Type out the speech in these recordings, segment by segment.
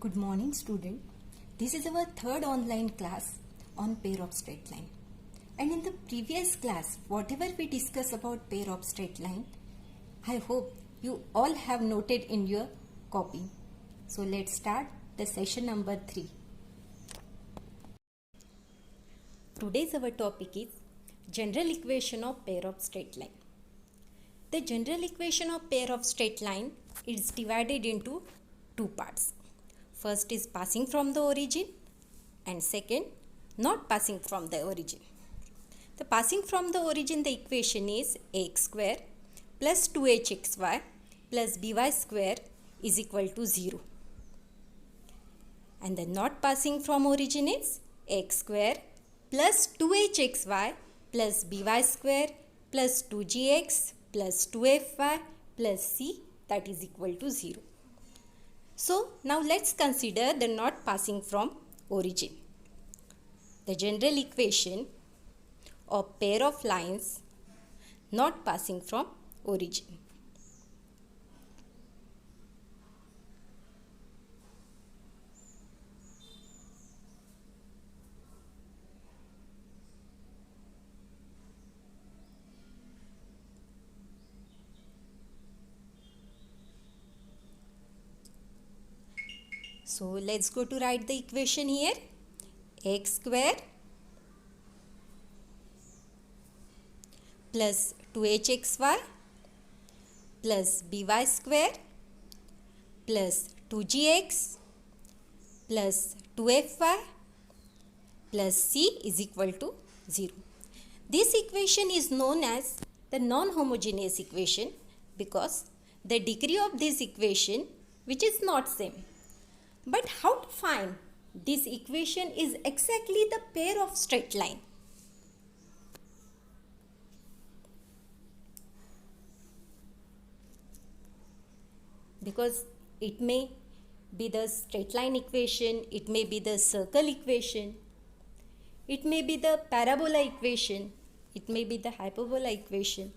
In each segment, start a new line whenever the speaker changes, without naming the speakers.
Good morning, student. This is our third online class on pair of straight line. And in the previous class, whatever we discussed about pair of straight line, I hope you all have noted in your copy. So let's start the session number 3. Today's our topic is general equation of pair of straight line. The general equation of pair of straight line is divided into two parts. First is passing from the origin and second not passing from the origin. The passing from the origin, the equation is ax square plus 2hxy plus by square is equal to 0. And the not passing from origin is x square plus 2hxy plus by square plus 2gx plus 2fy plus c, that is equal to 0. So now let's consider the not passing from origin. The general equation of pair of lines not passing from origin. So let's go to write the equation here. X square plus 2hxy plus by square plus 2gx plus 2fy plus c is equal to 0. This equation is known as the non-homogeneous equation because the degree of this equation which is not same. But how to find this equation is exactly the pair of straight line? Because it may be the straight line equation, it may be the circle equation, it may be the parabola equation, it may be the hyperbola equation.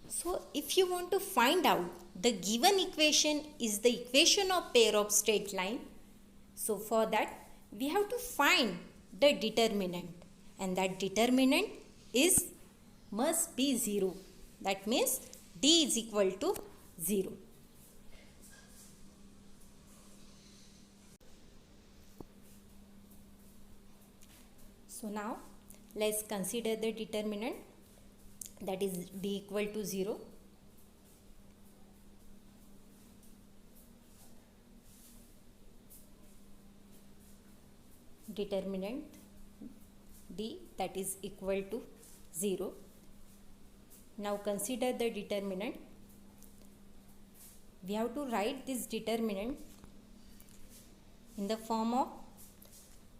So if you want to find out the given equation is the equation of pair of straight line, so for that we have to find the determinant, and that determinant must be 0. That means D is equal to 0. So now let's consider the determinant, that is D equal to 0. Determinant D, that is equal to 0. Now consider the determinant. We have to write this determinant in the form of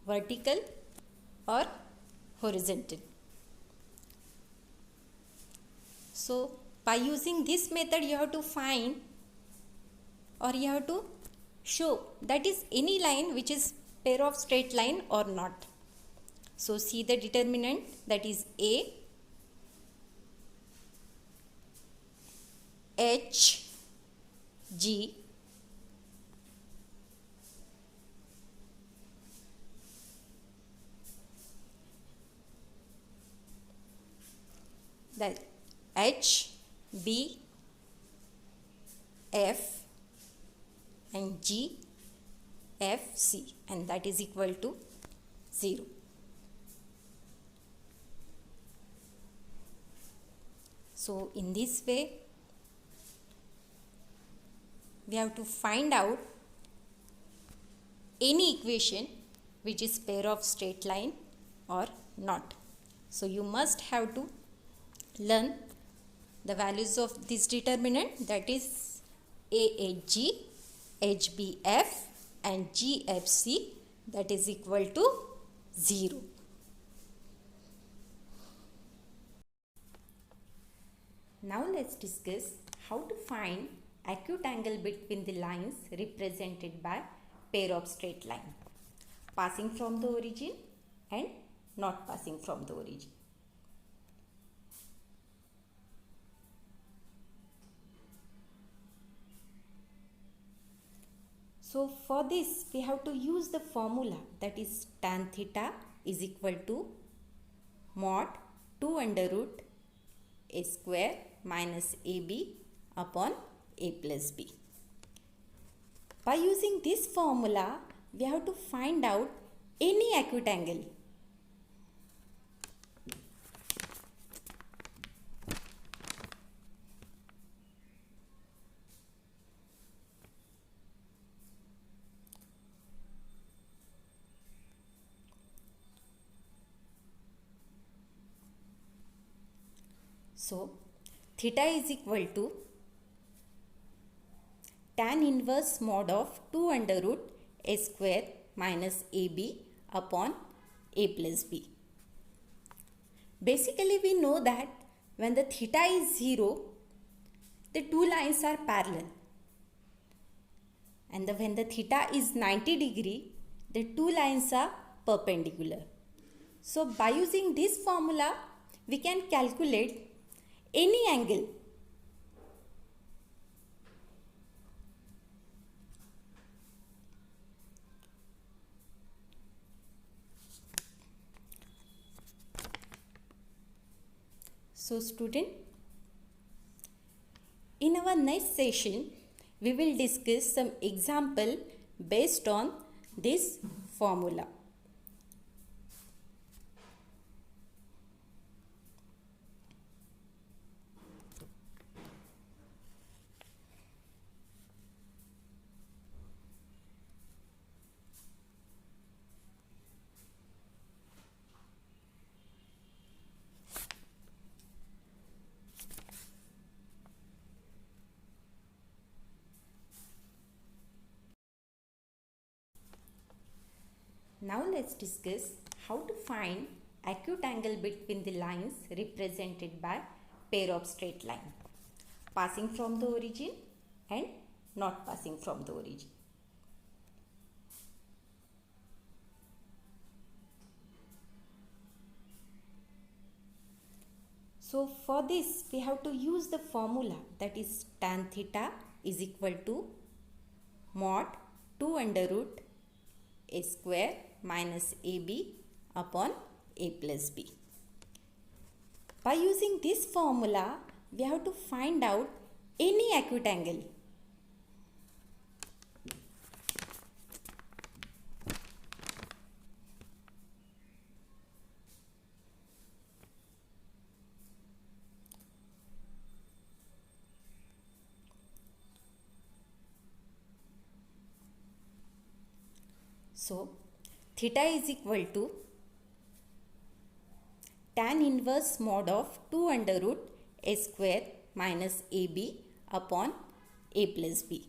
vertical or horizontal. So by using this method you have to find, or you have to show that is any line which is pair of straight line or not. So see the determinant, that is A, H, G, that H, B, F and G, F, C, and that is equal to 0. So in this way we have to find out any equation which is pair of straight line or not. So you must have to learn the values of this determinant, that is AHG, HBF and GFC, that is equal to 0. Now let's discuss how to find acute angle between the lines represented by pair of straight line passing from the origin and not passing from the origin. So for this we have to use the formula, that is tan theta is equal to mod 2 under root a square minus ab upon a plus b. By using this formula we have to find out any acute angle. So theta is equal to tan inverse mod of 2 under root a square minus ab upon a plus b. Basically we know that when the theta is 0, the two lines are parallel, and when the theta is 90 degree, the two lines are perpendicular. So by using this formula we can calculate any angle. So student, in our next session we will discuss some example based on this formula. Now let's discuss how to find acute angle between the lines represented by pair of straight line passing from the origin and not passing from the origin. So for this we have to use the formula, that is tan theta is equal to mod 2 under root a square minus ab upon a plus b. By using this formula we have to find out any acute angle. So theta is equal to tan inverse mod of 2 under root a square minus ab upon a plus b.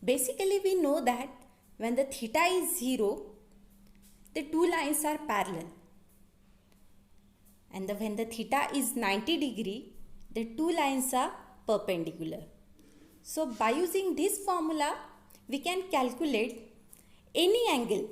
Basically we know that when the theta is 0, the two lines are parallel, and when the theta is 90 degree, the two lines are perpendicular. So by using this formula we can calculate any angle.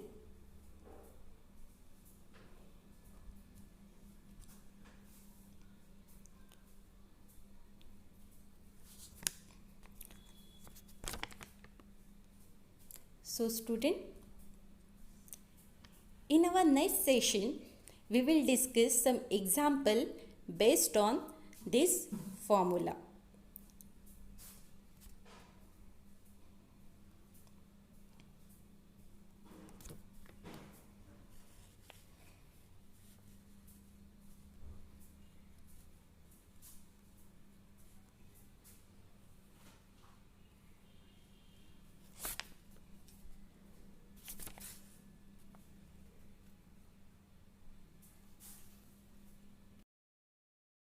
So student, in our next session we will discuss some example based on this formula.